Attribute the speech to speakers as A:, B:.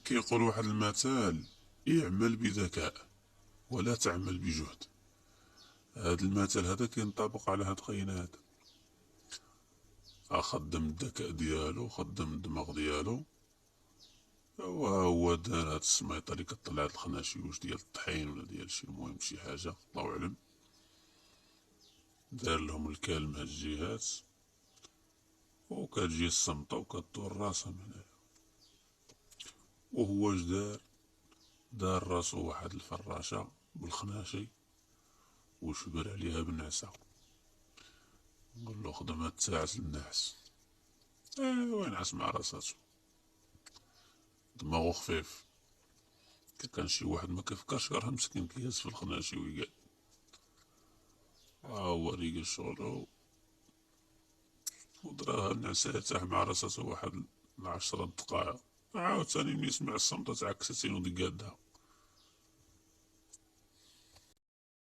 A: كيقول واحد المثال: اعمل بذكاء ولا تعمل بجهد. هذا المثل هذا كينطبق على هاد خوينا هذا. خدم الذكاء ديالو، خدم الدماغ ديالو، هو دار هاد السميطه اللي كطلع هاد الخناشيوش ديال الطحين ولا ديال شي، المهم شي حاجه الله اعلم. دار لهم الكلم هاد الجهات وكتجي الصمتة وكدور راسها من هنايا. وهو اش دار راسو واحد الفراشة بالخناشي وشبر عليها بالنعسة. نقول له خدم هاد التاعس النحس. وين عاس مع راساتو، دماغو خفيف. كان شي واحد ما كيفكرش راه مسكين كيهز في الخناشي ويقعد. هو ريقل شغلو ودراها النعسة يرتاح مع راساتو واحد 10 دقايق. عاوتاني ملي سمع الصمتة تعكست ودق يدها.